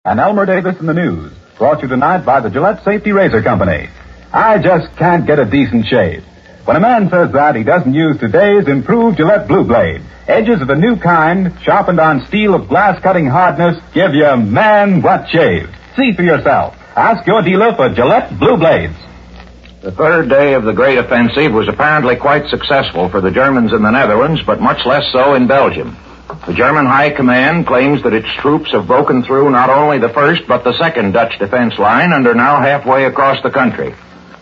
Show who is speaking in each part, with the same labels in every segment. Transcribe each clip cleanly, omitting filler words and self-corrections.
Speaker 1: And Elmer Davis in the news, brought you tonight by the Gillette Safety Razor Company. I just can't get a decent shave. When a man says that, he doesn't use today's improved Gillette Blue Blade. Edges of a new kind, sharpened on steel of glass-cutting hardness, give you man what shave. See for yourself. Ask your dealer for Gillette Blue Blades.
Speaker 2: The third day of the Great Offensive was apparently quite successful for the Germans in the Netherlands, but much less so in Belgium. The German High Command claims that its troops have broken through not only the first but the second Dutch defense line and are now halfway across the country.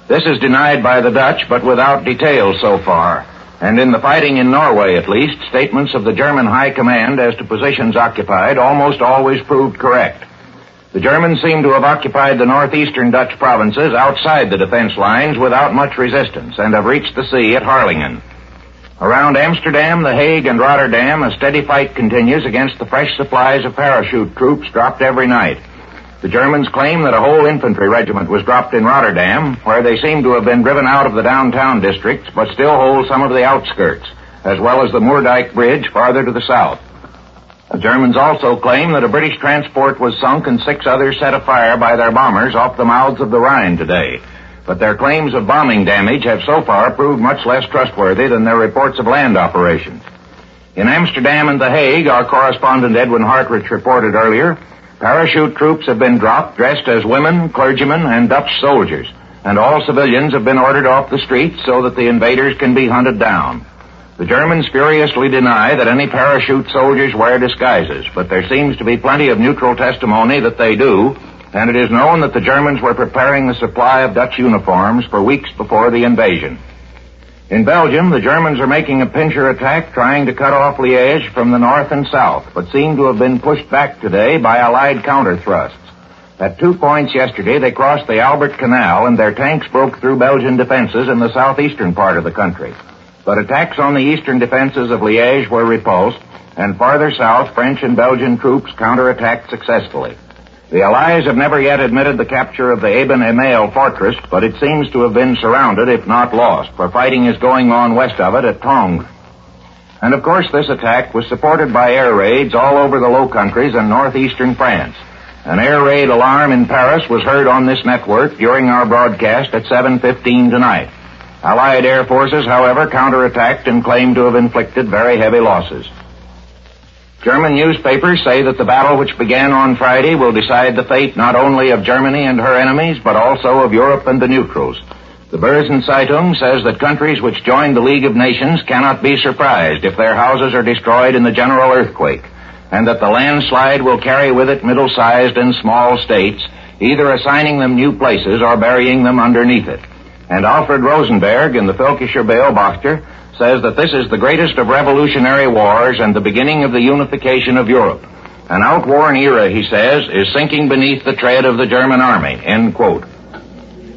Speaker 2: This is denied by the Dutch, but without details so far. And in the fighting in Norway, at least, statements of the German High Command as to positions occupied almost always proved correct. The Germans seem to have occupied the northeastern Dutch provinces outside the defense lines without much resistance and have reached the sea at Harlingen. Around Amsterdam, The Hague, and Rotterdam, a steady fight continues against the fresh supplies of parachute troops dropped every night. The Germans claim that a whole infantry regiment was dropped in Rotterdam, where they seem to have been driven out of the downtown districts, but still hold some of the outskirts, as well as the Moerdijk Bridge farther to the south. The Germans also claim that a British transport was sunk and 6 others set afire by their bombers off the mouths of the Rhine today. But their claims of bombing damage have so far proved much less trustworthy than their reports of land operations. In Amsterdam and The Hague, our correspondent Edwin Hartrich reported earlier, parachute troops have been dropped dressed as women, clergymen, and Dutch soldiers, and all civilians have been ordered off the streets so that the invaders can be hunted down. The Germans furiously deny that any parachute soldiers wear disguises, but there seems to be plenty of neutral testimony that they do, and it is known that the Germans were preparing the supply of Dutch uniforms for weeks before the invasion. In Belgium, the Germans are making a pincer attack trying to cut off Liège from the north and south, but seem to have been pushed back today by Allied counter-thrusts. At 2 points yesterday, they crossed the Albert Canal and their tanks broke through Belgian defenses in the southeastern part of the country. But attacks on the eastern defenses of Liège were repulsed, and farther south, French and Belgian troops counterattacked successfully. The Allies have never yet admitted the capture of the Eben-Emael fortress, but it seems to have been surrounded, if not lost, for fighting is going on west of it at Tongres. And of course this attack was supported by air raids all over the Low Countries and northeastern France. An air raid alarm in Paris was heard on this network during our broadcast at 7:15 tonight. Allied air forces, however, counterattacked and claimed to have inflicted very heavy losses. German newspapers say that the battle which began on Friday will decide the fate not only of Germany and her enemies, but also of Europe and the neutrals. The Börsen Zeitung says that countries which joined the League of Nations cannot be surprised if their houses are destroyed in the general earthquake, and that the landslide will carry with it middle-sized and small states, either assigning them new places or burying them underneath it. And Alfred Rosenberg in the Völkischer Beobachter says that this is the greatest of revolutionary wars and the beginning of the unification of Europe. An outworn era, he says, is sinking beneath the tread of the German army, end quote.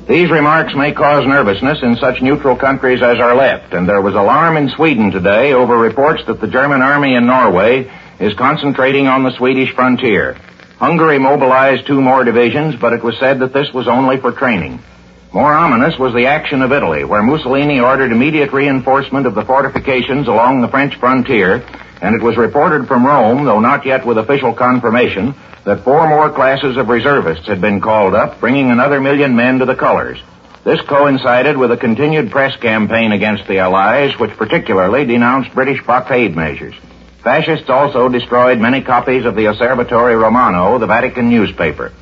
Speaker 2: These remarks may cause nervousness in such neutral countries as our left, and there was alarm in Sweden today over reports that the German army in Norway is concentrating on the Swedish frontier. Hungary mobilized 2 more divisions, but it was said that this was only for training. More ominous was the action of Italy, where Mussolini ordered immediate reinforcement of the fortifications along the French frontier, and it was reported from Rome, though not yet with official confirmation, that 4 more classes of reservists had been called up, bringing another 1 million men to the colors. This coincided with a continued press campaign against the Allies, which particularly denounced British blockade measures. Fascists also destroyed many copies of the Osservatore Romano, the Vatican newspaper.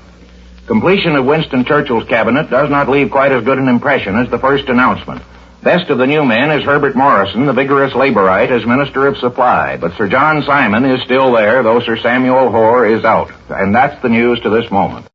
Speaker 2: Completion of Winston Churchill's cabinet does not leave quite as good an impression as the first announcement. Best of the new men is Herbert Morrison, the vigorous Labourite, as Minister of Supply. But Sir John Simon is still there, though Sir Samuel Hoare is out. And that's the news to this moment.